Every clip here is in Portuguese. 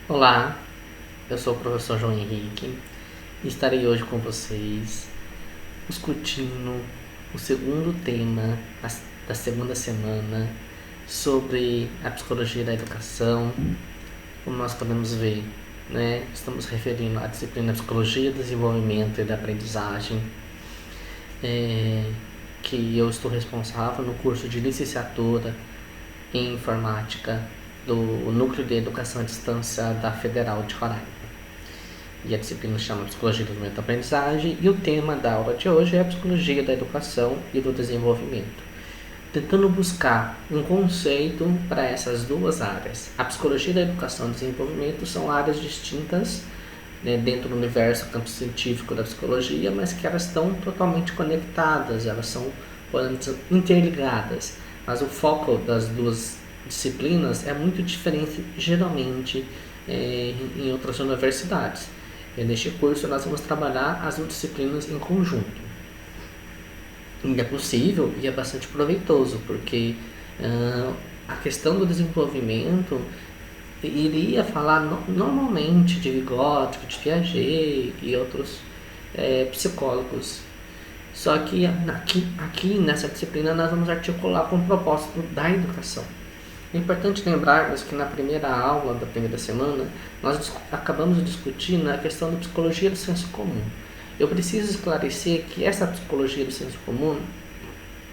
Olá, eu sou o professor João Henrique e estarei hoje com vocês discutindo o segundo tema da segunda semana sobre a psicologia da educação. Como nós podemos ver, estamos referindo à disciplina Psicologia, Desenvolvimento e da Aprendizagem, que eu estou responsável no curso de licenciatura em Informática do Núcleo de Educação à Distância da Federal de Roraima. E a disciplina chama Psicologia, Desenvolvimento e Aprendizagem, e o tema da aula de hoje é a Psicologia da Educação e do Desenvolvimento, tentando buscar um conceito para essas duas áreas. A Psicologia da Educação e do Desenvolvimento são áreas distintas, dentro do universo campo científico da psicologia, mas que elas estão totalmente conectadas, elas são, podemos dizer, interligadas, mas o foco das duas disciplinas é muito diferente, geralmente, em outras universidades. Neste curso nós vamos trabalhar as duas disciplinas em conjunto. E é possível e é bastante proveitoso, porque a questão do desenvolvimento iria falar normalmente de Vygotsky, de Piaget e outros psicólogos. Só que aqui nessa disciplina nós vamos articular com o propósito da educação. É importante lembrarmos que na primeira aula da primeira semana nós acabamos de discutir a questão da psicologia do senso comum. Eu preciso esclarecer que essa psicologia do senso comum,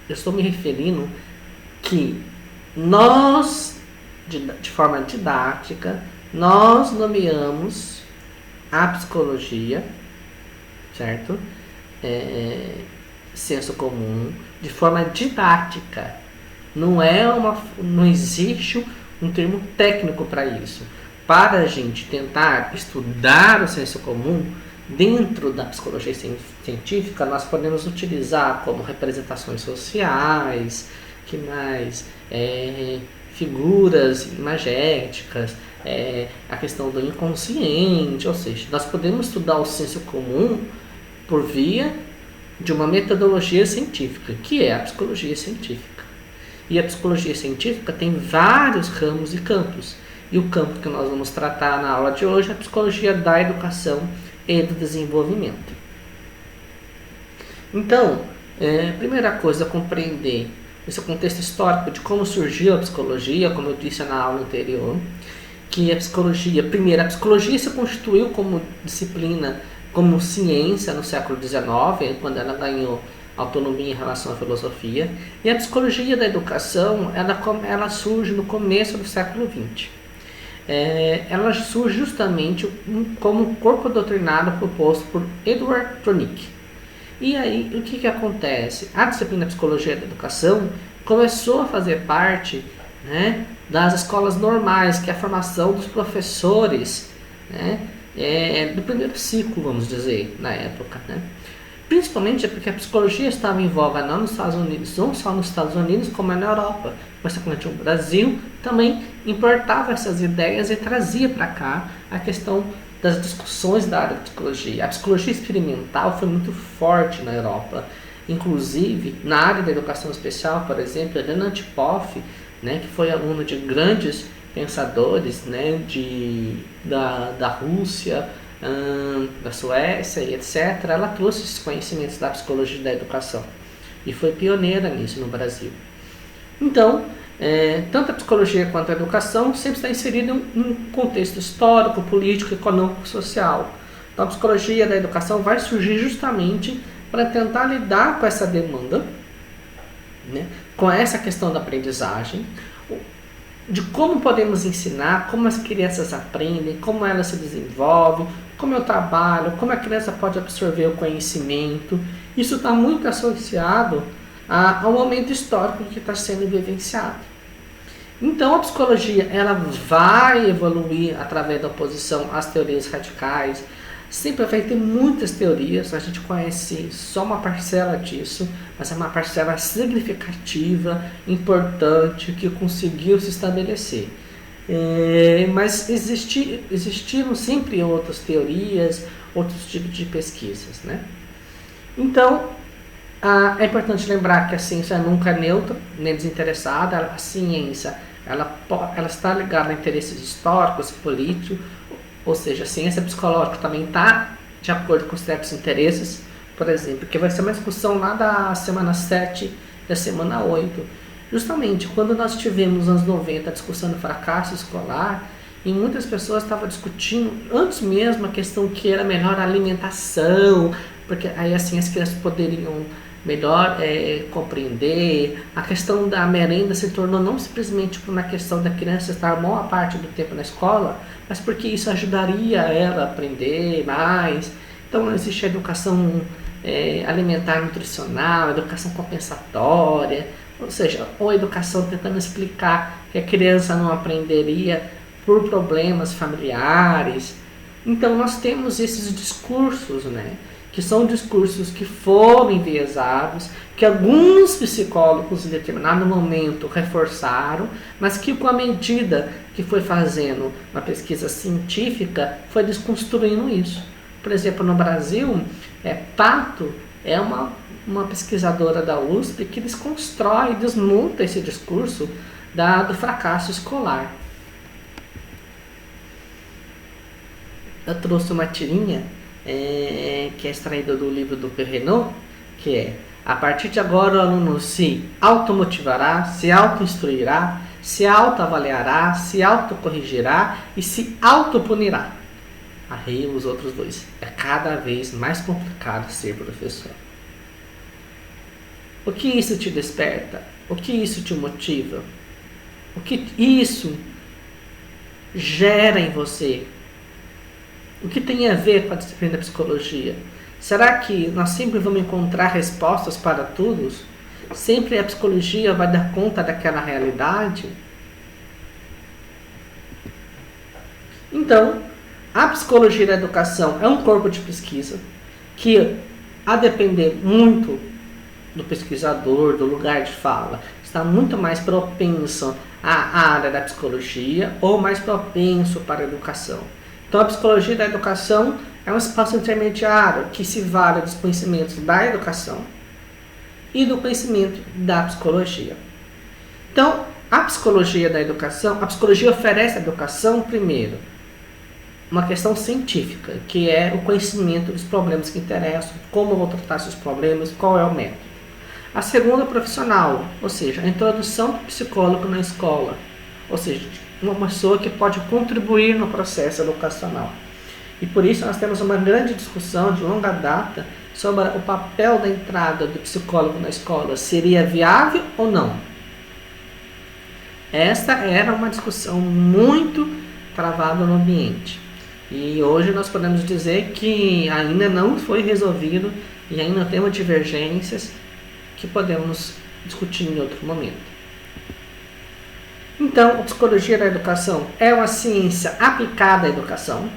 eu estou me referindo que nós, de forma didática, nós nomeamos a psicologia, certo? Senso comum, de forma didática. Não existe um termo técnico para isso. Para a gente tentar estudar o senso comum dentro da psicologia científica, nós podemos utilizar como representações sociais, figuras imagéticas, a questão do inconsciente, ou seja, nós podemos estudar o senso comum por via de uma metodologia científica, que é a psicologia científica. E a psicologia científica tem vários ramos e campos. E o campo que nós vamos tratar na aula de hoje é a psicologia da educação e do desenvolvimento. Então, primeira coisa, compreender esse contexto histórico de como surgiu a psicologia, como eu disse na aula anterior, que a psicologia se constituiu como disciplina, como ciência no século XIX, quando ela ganhou autonomia em relação à filosofia, e a psicologia da educação ela surge no começo do século XX. Ela surge justamente como um corpo doutrinário proposto por Edward Tronick. E aí, o que acontece? A disciplina Psicologia da Educação começou a fazer parte, das escolas normais, que é a formação dos professores, do primeiro ciclo, vamos dizer, na época, Principalmente porque a psicologia estava em voga não nos Estados Unidos, não só nos Estados Unidos, como na Europa. Consequentemente, o Brasil também importava essas ideias e trazia para cá a questão das discussões da área de psicologia. A psicologia experimental foi muito forte na Europa. Inclusive, na área da educação especial, por exemplo, Helena Antipov, que foi aluno de grandes pensadores da Rússia, da Suécia e etc., ela trouxe esses conhecimentos da psicologia da educação e foi pioneira nisso no Brasil. Então, tanto a psicologia quanto a educação sempre está inserida em um contexto histórico, político, econômico, social. Então, a psicologia da educação vai surgir justamente para tentar lidar com essa demanda, com essa questão da aprendizagem, de como podemos ensinar, como as crianças aprendem, como elas se desenvolvem, como é o trabalho, como a criança pode absorver o conhecimento. Isso está muito associado ao momento histórico que está sendo vivenciado. Então, a psicologia ela vai evoluir através da oposição às teorias radicais. Sempre vai ter muitas teorias, a gente conhece só uma parcela disso, mas é uma parcela significativa, importante, que conseguiu se estabelecer. Mas existiram sempre outras teorias, outros tipos de pesquisas, Então, é importante lembrar que a ciência nunca é neutra, nem desinteressada. A ciência ela está ligada a interesses históricos, políticos, ou seja, a ciência psicológica também está de acordo com certos interesses, por exemplo, que vai ser uma discussão lá da semana 7 e da semana 8. Justamente, quando nós tivemos nos anos 90 a discussão do fracasso escolar, e muitas pessoas estavam discutindo, antes mesmo, a questão que era melhor a alimentação, porque aí assim as crianças poderiam melhor compreender. A questão da merenda se tornou não simplesmente por uma questão da criança estar a maior parte do tempo na escola, mas porque isso ajudaria ela a aprender mais. Então existe a educação alimentar nutricional, educação compensatória, ou seja, ou educação tentando explicar que a criança não aprenderia por problemas familiares. Então nós temos esses discursos, né, que são discursos que foram enviesados, que alguns psicólogos em determinado momento reforçaram, mas que com a medida que foi fazendo uma pesquisa científica, foi desconstruindo isso. Por exemplo, no Brasil, Pato é uma pesquisadora da USP que desconstrói, desmonta esse discurso do fracasso escolar. Eu trouxe uma tirinha que é extraída do livro do Perrenot, que é: a partir de agora o aluno se automotivará, se autoinstruirá, se autoavaliará, se autocorrigirá e se autopunirá. Aí os outros dois. É cada vez mais complicado ser professor. O que isso te desperta? O que isso te motiva? O que isso gera em você? O que tem a ver com a disciplina da psicologia? Será que nós sempre vamos encontrar respostas para tudo? Sempre a psicologia vai dar conta daquela realidade? Então, a psicologia da educação é um corpo de pesquisa que, a depender muito do pesquisador, do lugar de fala, está muito mais propenso à área da psicologia ou mais propenso para a educação. Então, a psicologia da educação é um espaço intermediário que se vale dos conhecimentos da educação e do conhecimento da psicologia. Então, a psicologia da educação, a psicologia oferece à educação, primeiro, uma questão científica, que é o conhecimento dos problemas que interessam, como eu vou tratar esses problemas, qual é o método. A segunda, profissional, ou seja, a introdução do psicólogo na escola, ou seja, uma pessoa que pode contribuir no processo educacional. E por isso nós temos uma grande discussão de longa data sobre o papel da entrada do psicólogo na escola. Seria viável ou não? Esta era uma discussão muito travada no ambiente. E hoje nós podemos dizer que ainda não foi resolvido e ainda temos divergências que podemos discutir em outro momento. Então, a psicologia da educação é uma ciência aplicada à educação,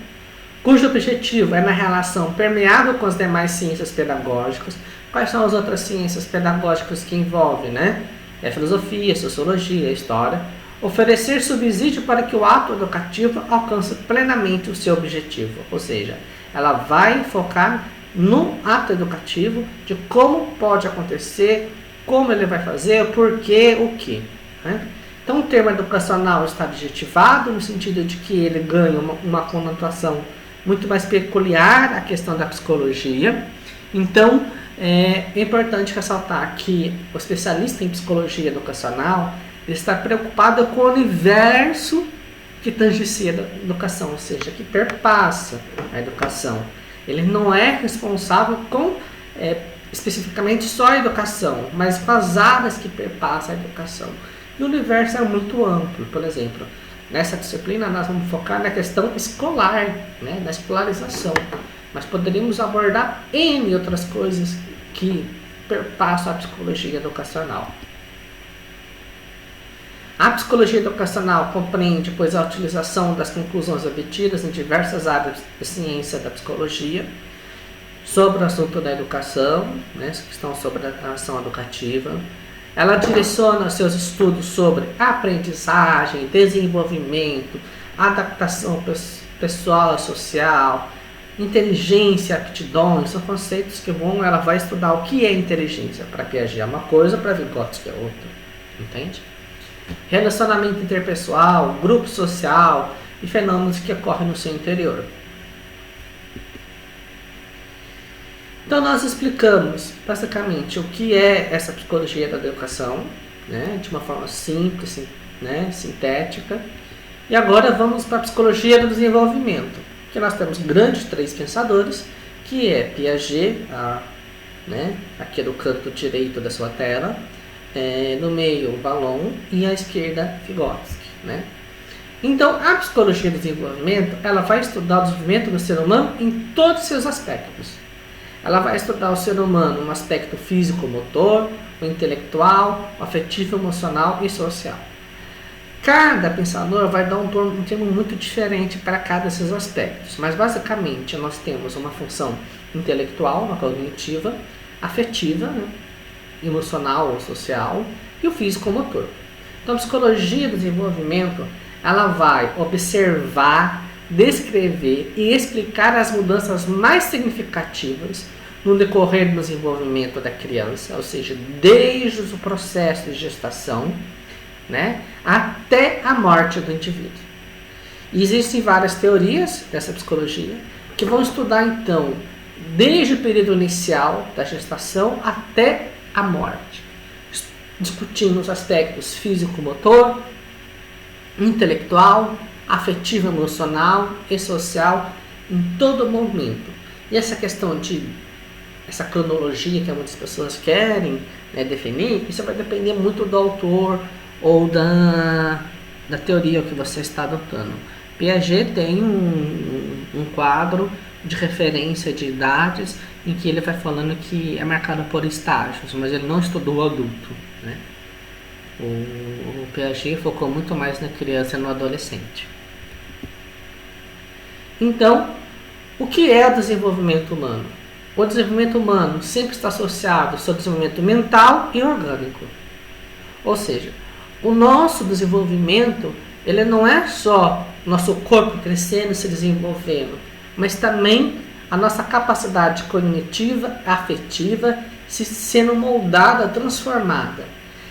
cujo objetivo é na relação permeável com as demais ciências pedagógicas. Quais são as outras ciências pedagógicas que envolvem, né? É filosofia, sociologia, história. Oferecer subsídio para que o ato educativo alcance plenamente o seu objetivo. Ou seja, ela vai focar no ato educativo de como pode acontecer, como ele vai fazer, por quê, o que, né? Então, o termo educacional está adjetivado no sentido de que ele ganha uma conotação muito mais peculiar à questão da psicologia. Então, é importante ressaltar que o especialista em psicologia educacional ele está preocupado com o universo que tangencia a educação, ou seja, que perpassa a educação. Ele não é responsável com especificamente só a educação, mas com as áreas que perpassam a educação. E o universo é muito amplo. Por exemplo, nessa disciplina nós vamos focar na questão escolar, né, na escolarização. Mas poderíamos abordar N outras coisas que perpassam a psicologia educacional. A psicologia educacional compreende, pois, a utilização das conclusões obtidas em diversas áreas da ciência da psicologia sobre o assunto da educação, né, que estão sobre a ação educativa. Ela direciona seus estudos sobre aprendizagem, desenvolvimento, adaptação pessoal e social, inteligência, aptidões, são conceitos que ela vai estudar o que é inteligência. Para Piaget é uma coisa, para Vygotsky é outra, entende? relacionamento interpessoal, grupo social e fenômenos que ocorrem no seu interior. Então nós explicamos basicamente o que é essa psicologia da educação, né, de uma forma simples, né, sintética. E agora vamos para a psicologia do desenvolvimento, que nós temos grandes três pensadores, que é Piaget, né, aqui do canto direito da sua tela, no meio Vallon e à esquerda Vygotsky, né? Então a psicologia do desenvolvimento, ela vai estudar o desenvolvimento do ser humano em todos os seus aspectos. Ela vai estudar o ser humano no aspecto físico-motor, o intelectual, o afetivo, emocional e social. Cada pensador vai dar um termo muito diferente para cada desses aspectos, mas basicamente nós temos uma função intelectual, uma cognitiva, afetiva, né, emocional ou social, e o físico-motor. Então a psicologia do desenvolvimento, ela vai observar, descrever e explicar as mudanças mais significativas no decorrer do desenvolvimento da criança, ou seja, desde o processo de gestação, né, até a morte do indivíduo. E existem várias teorias dessa psicologia que vão estudar então desde o período inicial da gestação até a morte, discutindo os aspectos físico-motor, intelectual, afetivo, emocional e social em todo momento. E essa questão essa cronologia que muitas pessoas querem, né, definir, isso vai depender muito do autor ou da teoria que você está adotando. Piaget tem um quadro de referência de idades em que ele vai falando que é marcado por estágios, mas ele não estudou o adulto, né? O Piaget focou muito mais na criança e no adolescente. Então, o que é o desenvolvimento humano? O desenvolvimento humano sempre está associado ao seu desenvolvimento mental e orgânico. Ou seja, o nosso desenvolvimento, ele não é só nosso corpo crescendo e se desenvolvendo, mas também a nossa capacidade cognitiva, afetiva, sendo moldada, transformada.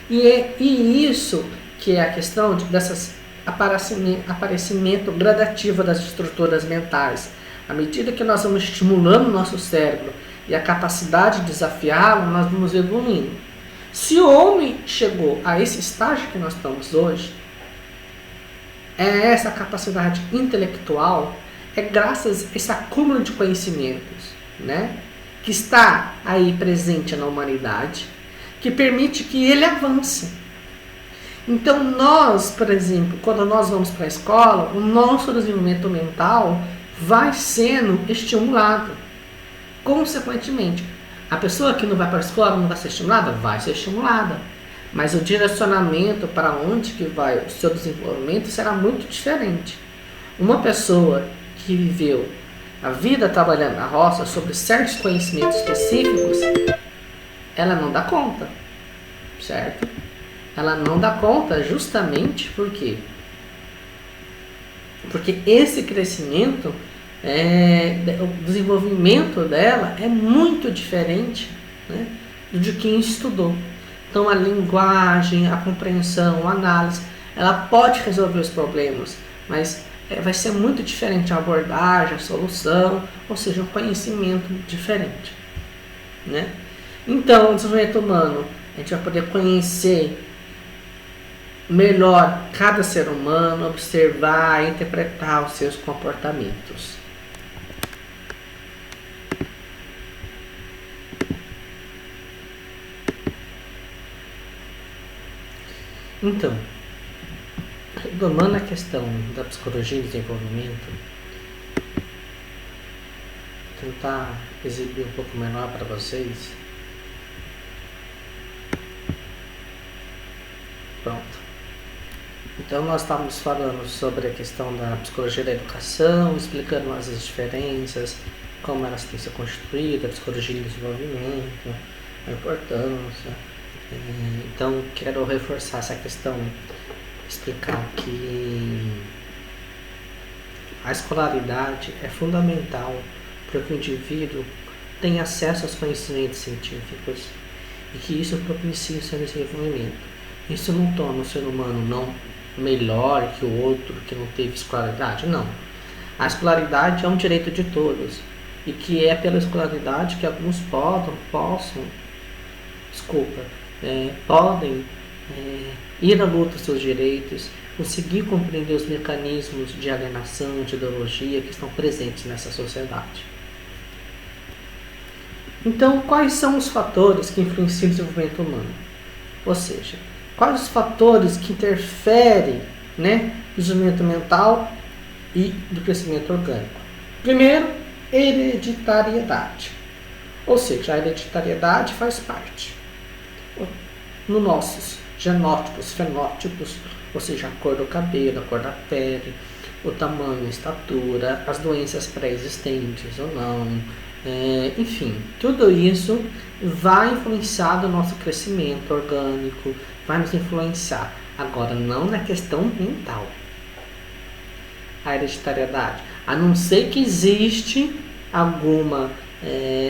E isso que é a questão dessas aparecimento gradativo das estruturas mentais. À medida que nós vamos estimulando o nosso cérebro e a capacidade de desafiá-lo, nós vamos evoluindo. Se o homem chegou a esse estágio que nós estamos hoje, é essa capacidade intelectual, é graças a esse acúmulo de conhecimentos, né, que está aí presente na humanidade, que permite que ele avance. Então nós, por exemplo, quando nós vamos para a escola, o nosso desenvolvimento mental vai sendo estimulado. Consequentemente, a pessoa que não vai para a escola não vai ser estimulada? Vai ser estimulada. Mas o direcionamento para onde que vai o seu desenvolvimento será muito diferente. Uma pessoa que viveu a vida trabalhando na roça sobre certos conhecimentos específicos, ela não dá conta, certo? Ela não dá conta justamente porque esse crescimento, o desenvolvimento dela é muito diferente, né, do de quem estudou. Então a linguagem, a compreensão, a análise, ela pode resolver os problemas, mas vai ser muito diferente a abordagem, a solução, ou seja, um conhecimento diferente, né? Então, o desenvolvimento humano, a gente vai poder conhecer melhor cada ser humano, observar e interpretar os seus comportamentos. Então, retomando a questão da psicologia e desenvolvimento, tentar exibir um pouco menor para vocês. Pronto. Então nós estávamos falando sobre a questão da psicologia da educação, explicando as diferenças, como elas têm se constituído, a psicologia do desenvolvimento, a importância. Então quero reforçar essa questão, explicar que a escolaridade é fundamental para que o indivíduo tenha acesso aos conhecimentos científicos e que isso propicie o seu desenvolvimento. Isso não torna o ser humano não melhor que o outro que não teve escolaridade, não. A escolaridade é um direito de todos, e que é pela escolaridade que alguns podem ir à luta dos seus direitos, conseguir compreender os mecanismos de alienação, de ideologia que estão presentes nessa sociedade. Então, quais são os fatores que influenciam o desenvolvimento humano? Ou seja, quais os fatores que interferem, no desenvolvimento mental e do crescimento orgânico? Primeiro, hereditariedade. Ou seja, a hereditariedade faz parte nos nossos genótipos, fenótipos, ou seja, a cor do cabelo, a cor da pele, o tamanho, a estatura, as doenças pré-existentes ou não, enfim, tudo isso vai influenciar o nosso crescimento orgânico, vai nos influenciar. Agora, não na questão mental. A hereditariedade, a não ser que existe alguma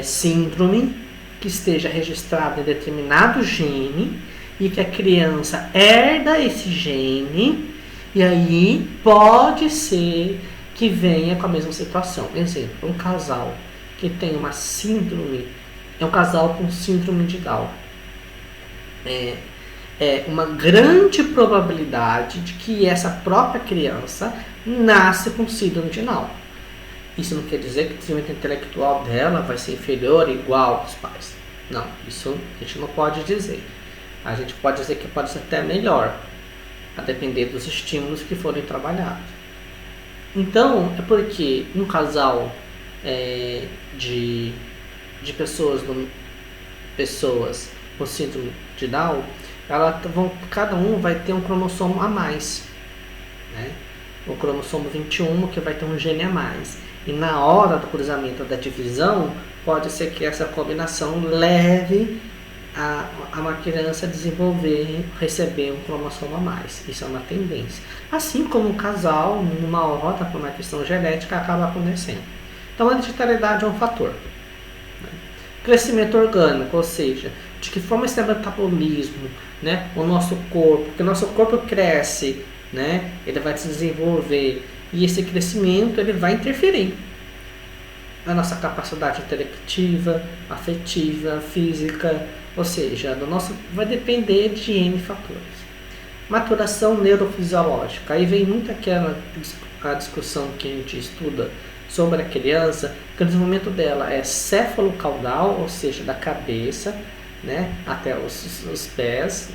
síndrome que esteja registrada em determinado gene e que a criança herda esse gene, e aí pode ser que venha com a mesma situação. Exemplo, um casal que tem uma síndrome, é um casal com síndrome de Down. É uma grande probabilidade de que essa própria criança nasce com síndrome de Down. Isso não quer dizer que o desenvolvimento intelectual dela vai ser inferior, igual aos pais. Não, isso a gente não pode dizer. A gente pode dizer que pode ser até melhor, a depender dos estímulos que forem trabalhados. Então, é porque um casal de pessoas com síndrome de Down, cada um vai ter um cromossomo a mais, o cromossomo 21, que vai ter um gene a mais. E na hora do cruzamento da divisão, pode ser que essa combinação leve a uma criança a receber um cromossomo a mais. Isso é uma tendência. Assim como o casal, numa hora, por uma questão genética, acaba acontecendo. Então, a hereditariedade é um fator. Crescimento orgânico, ou seja, de que forma esse metabolismo, o nosso corpo, porque o nosso corpo cresce, ele vai se desenvolver, e esse crescimento ele vai interferir na nossa capacidade intelectiva, afetiva, física, ou seja, vai depender de N fatores. Maturação neurofisiológica, aí vem muito a discussão que a gente estuda sobre a criança, que o desenvolvimento dela é céfalo-caudal, ou seja, da cabeça, até os pés,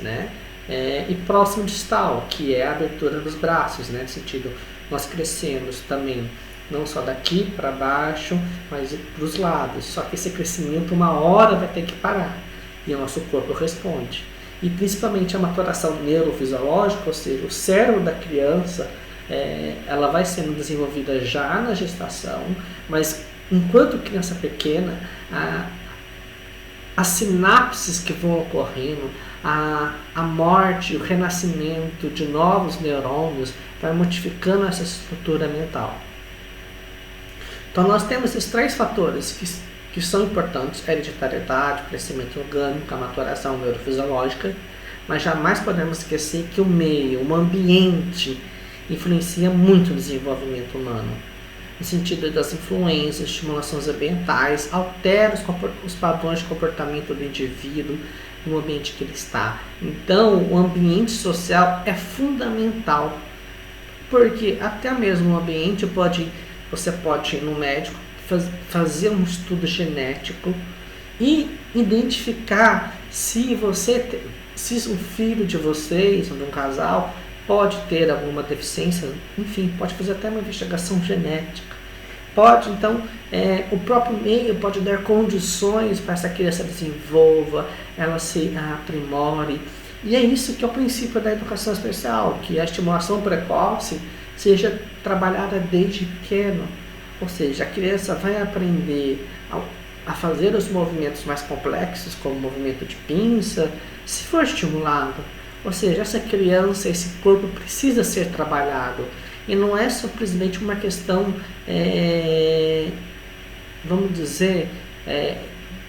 e próximo distal, que é a abertura dos braços, no sentido, nós crescemos também, não só daqui para baixo, mas para os lados, só que esse crescimento uma hora vai ter que parar, e o nosso corpo responde. E principalmente a maturação neurofisiológica, ou seja, o cérebro da criança, ela vai sendo desenvolvida já na gestação, mas enquanto criança pequena, as sinapses que vão ocorrendo, a morte, o renascimento de novos neurônios vai modificando essa estrutura mental. Então nós temos esses 3 fatores que são importantes: a hereditariedade, o crescimento orgânico, a maturação neurofisiológica, mas jamais podemos esquecer que o meio, o ambiente, influencia muito o desenvolvimento humano, no sentido das influências, estimulações ambientais, altera os padrões de comportamento do indivíduo no ambiente que ele está. Então, o ambiente social é fundamental, porque até mesmo o ambiente você pode ir no médico, fazer um estudo genético e identificar se um filho de vocês, ou de um casal, pode ter alguma deficiência, enfim, pode fazer até uma investigação genética. Então, o próprio meio pode dar condições para essa criança desenvolva, ela se aprimore. E é isso que é o princípio da educação especial, que a estimulação precoce seja trabalhada desde pequeno. Ou seja, a criança vai aprender a fazer os movimentos mais complexos, como o movimento de pinça, se for estimulado. Ou seja, essa criança, esse corpo precisa ser trabalhado. E não é simplesmente uma questão, vamos dizer,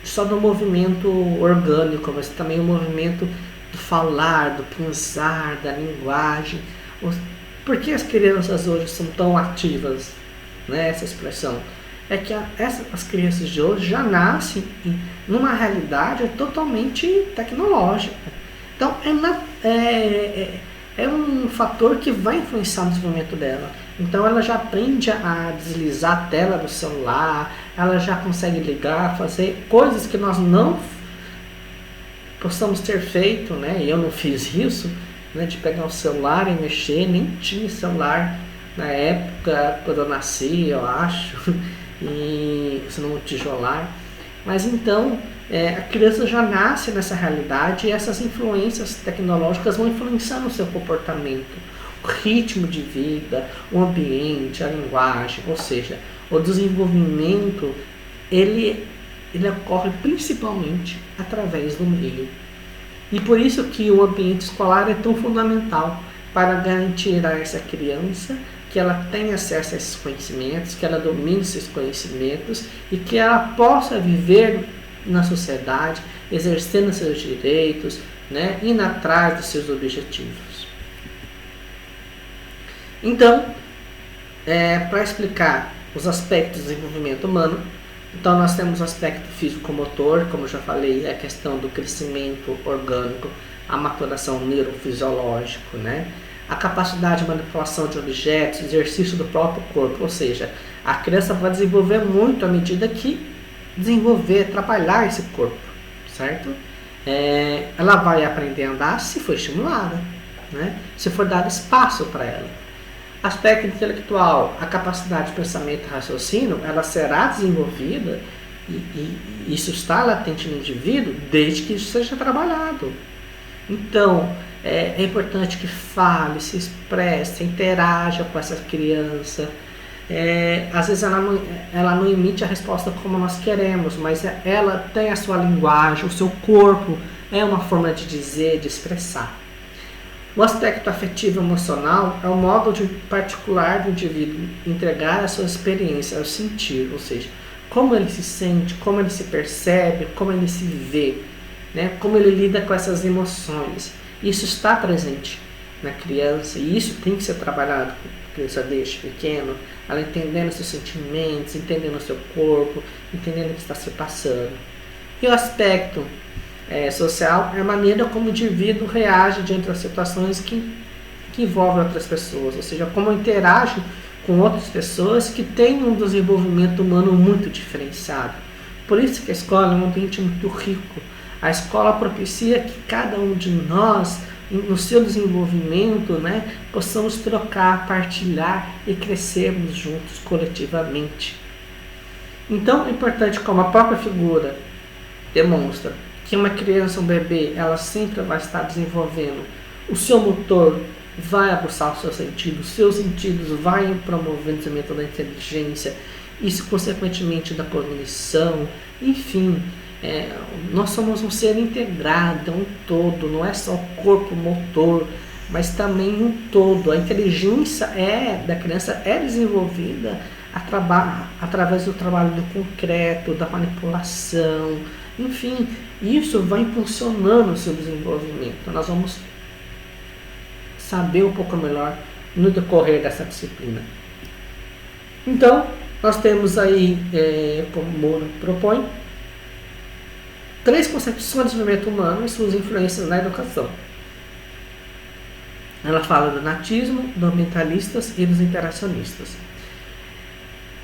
só do movimento orgânico, mas também o movimento do falar, do pensar, da linguagem. Por que as crianças hoje são tão ativas, né? Essa expressão é que as crianças de hoje já nascem numa realidade totalmente tecnológica. Então é um fator que vai influenciar no desenvolvimento dela. Então ela já aprende a deslizar a tela do celular, ela já consegue ligar, fazer coisas que nós não possamos ter feito, né? E eu não fiz isso, né? De pegar o celular e mexer, nem tinha celular na época quando eu nasci, eu acho, e se não tijolar. Mas então a criança já nasce nessa realidade e essas influências tecnológicas vão influenciar no seu comportamento, o ritmo de vida, o ambiente, a linguagem, ou seja, o desenvolvimento ele ocorre principalmente através do meio. E por isso que o ambiente escolar é tão fundamental para garantir a essa criança que ela tenha acesso a esses conhecimentos, que ela domine esses conhecimentos e que ela possa viver na sociedade, exercendo seus direitos, né, indo atrás dos seus objetivos. Então, para explicar os aspectos do desenvolvimento humano, então nós temos o aspecto físico-motor, como eu já falei, a questão do crescimento orgânico, a maturação neurofisiológico, né? A capacidade de manipulação de objetos, exercício do próprio corpo, ou seja, a criança vai desenvolver muito à medida que trabalhar esse corpo, certo? Ela vai aprender a andar se for estimulada, né? Se for dado espaço para ela. Aspecto intelectual, a capacidade de pensamento e raciocínio, ela será desenvolvida e isso está latente no indivíduo desde que isso seja trabalhado. Então, é importante que fale, se expresse, interaja com essa criança. Às vezes ela não emite a resposta como nós queremos, mas ela tem a sua linguagem, o seu corpo é uma forma de dizer, de expressar. O aspecto afetivo emocional é o modo particular do indivíduo entregar a sua experiência, ao sentir, ou seja, como ele se sente, como ele se percebe, como ele se vê, né? Como ele lida com essas emoções. Isso está presente na criança e isso tem que ser trabalhado com a criança desde pequeno, ela entendendo seus sentimentos, entendendo o seu corpo, entendendo o que está se passando. E o aspecto social é a maneira como o indivíduo reage diante das situações que envolvem outras pessoas, ou seja, como interage com outras pessoas que têm um desenvolvimento humano muito diferenciado. Por isso que a escola é um ambiente muito rico. A escola propicia que cada um de nós, no seu desenvolvimento, né, possamos trocar, partilhar e crescermos juntos coletivamente. Então é importante, como a própria figura demonstra, que uma criança, um bebê, ela sempre vai estar desenvolvendo o seu motor, vai aguçar os seus sentidos vai promover o desenvolvimento da inteligência, isso consequentemente da cognição, enfim, nós somos um ser integrado, um todo, não é só o corpo motor, mas também um todo. A inteligência da criança é desenvolvida através do trabalho do concreto, da manipulação, enfim, isso vai impulsionando o seu desenvolvimento. Nós vamos saber um pouco melhor no decorrer dessa disciplina. Então, nós temos aí, como Moura propõe, 3 concepções de desenvolvimento humano e suas influências na educação. Ela fala do natismo, dos ambientalistas e dos interacionistas.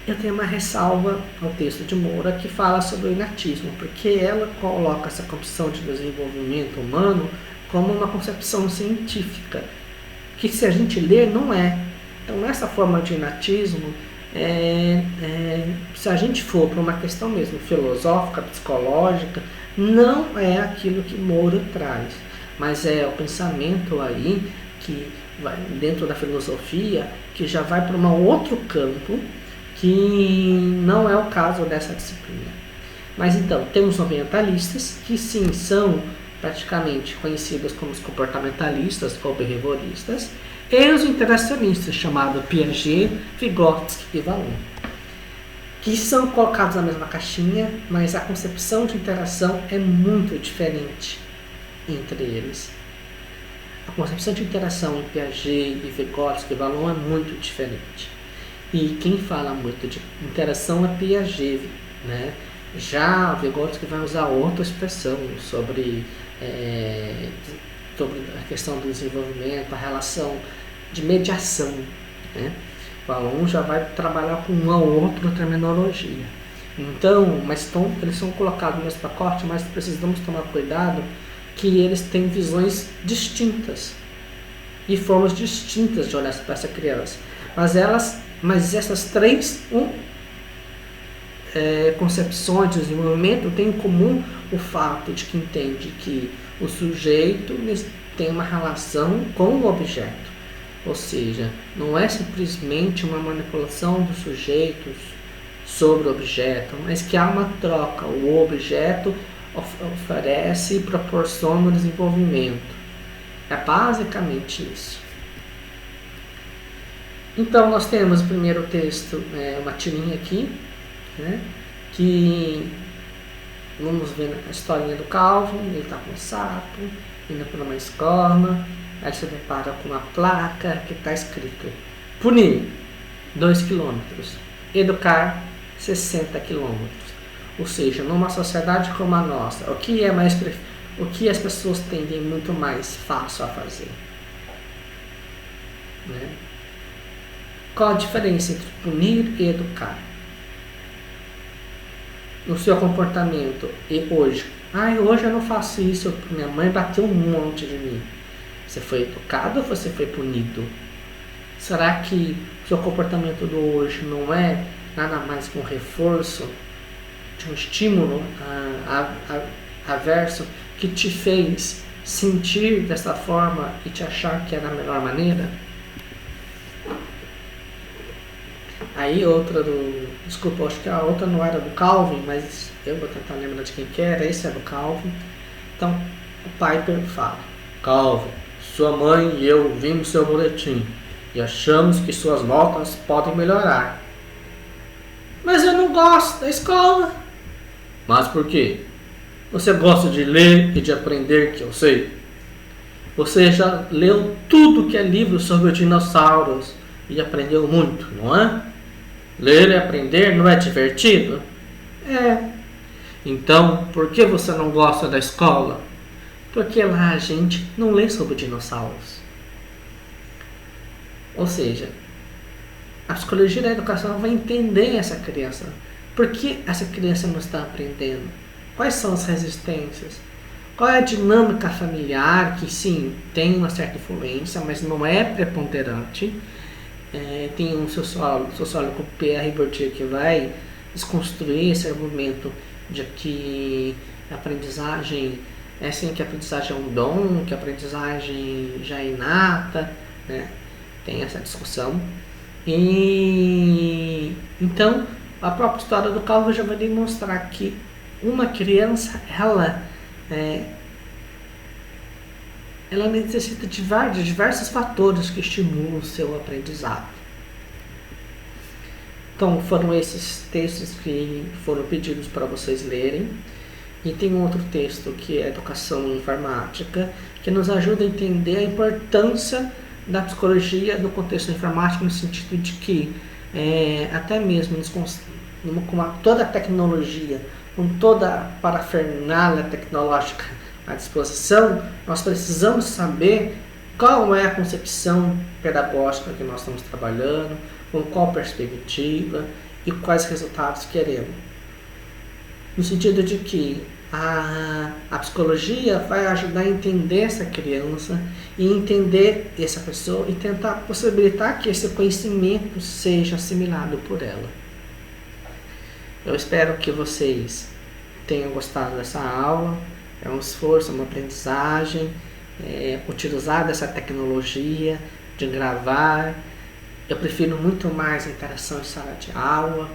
Eu tenho uma ressalva ao texto de Moura que fala sobre o inatismo, porque ela coloca essa concepção de desenvolvimento humano como uma concepção científica, que se a gente ler, não é. Então, essa forma de inatismo, se a gente for para uma questão mesmo filosófica, psicológica, não é aquilo que Moura traz, mas é o pensamento aí que vai dentro da filosofia, que já vai para um outro campo, que não é o caso dessa disciplina. Mas então, temos ambientalistas, que sim, são praticamente conhecidos como os comportamentalistas ou behavioristas, e os interacionistas, chamados Piaget, Vygotsky e Vallon, que são colocados na mesma caixinha, mas a concepção de interação é muito diferente. entre eles. A concepção de interação em Piaget e Vygotsky e Vallon é muito diferente. E quem fala muito de interação é Piaget, né? Já Vygotsky vai usar outra expressão sobre a questão do desenvolvimento, a relação de mediação, né? O aluno já vai trabalhar com uma ou outra terminologia. Então, eles são colocados no mesmo pacote, mas precisamos tomar cuidado que eles têm visões distintas e formas distintas de olhar para essa criança. Mas essas três concepções de desenvolvimento têm em comum o fato de que entende que o sujeito tem uma relação com o objeto. Ou seja, não é simplesmente uma manipulação dos sujeitos sobre o objeto, mas que há uma troca. O objeto oferece e proporciona o desenvolvimento. É basicamente isso. Então, nós temos o primeiro texto, uma tirinha aqui, né, que vamos ver a historinha do Calvin. Ele está com um sapo, indo para uma escola. Aí você depara com uma placa que está escrito: punir 2 km, educar 60 km. Ou seja, numa sociedade como a nossa, o que as pessoas tendem muito mais fácil a fazer? Né? Qual a diferença entre punir e educar? No seu comportamento e hoje. Hoje eu não faço isso, minha mãe bateu um monte de mim. Você foi educado ou você foi punido? Será que o seu comportamento do hoje não é nada mais que um reforço de um estímulo averso que te fez sentir dessa forma e te achar que era a melhor maneira? Aí outra desculpa, acho que a outra não era do Calvin, mas eu vou tentar lembrar de quem que era. Esse é do Calvin. Então o Piper fala: Calvin, sua mãe e eu vimos seu boletim e achamos que suas notas podem melhorar. Mas eu não gosto da escola. Mas por quê? Você gosta de ler e de aprender, que eu sei. Você já leu tudo que é livro sobre os dinossauros e aprendeu muito, não é? Ler e aprender não é divertido? É. Então, por que você não gosta da escola? Porque lá a gente não lê sobre dinossauros. Ou seja, a psicologia da educação vai entender essa criança. Por que essa criança não está aprendendo? Quais são as resistências? Qual é a dinâmica familiar que sim, tem uma certa influência, mas não é preponderante? Tem um sociólogo Pierre Bourdieu que vai desconstruir esse argumento de que a aprendizagem que a aprendizagem é um dom, que a aprendizagem já é inata, né? Tem essa discussão. E então a própria história do Calvin já vai demonstrar que uma criança ela necessita de diversos fatores que estimulam o seu aprendizado. Então foram esses textos que foram pedidos para vocês lerem. E tem um outro texto que é Educação em Informática, que nos ajuda a entender a importância da psicologia no contexto informático, no sentido de que até mesmo com toda a tecnologia, com toda a parafernália tecnológica à disposição, nós precisamos saber qual é a concepção pedagógica que nós estamos trabalhando, com qual perspectiva e quais resultados queremos. No sentido de que a psicologia vai ajudar a entender essa criança e entender essa pessoa e tentar possibilitar que esse conhecimento seja assimilado por ela. Eu espero que vocês tenham gostado dessa aula. É um esforço, uma aprendizagem, utilizar dessa tecnologia de gravar. Eu prefiro muito mais a interação em sala de aula,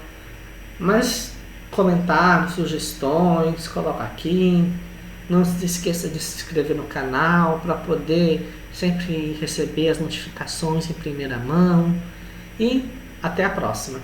mas comentários, sugestões, coloca aqui. Não se esqueça de se inscrever no canal para poder sempre receber as notificações em primeira mão. E até a próxima!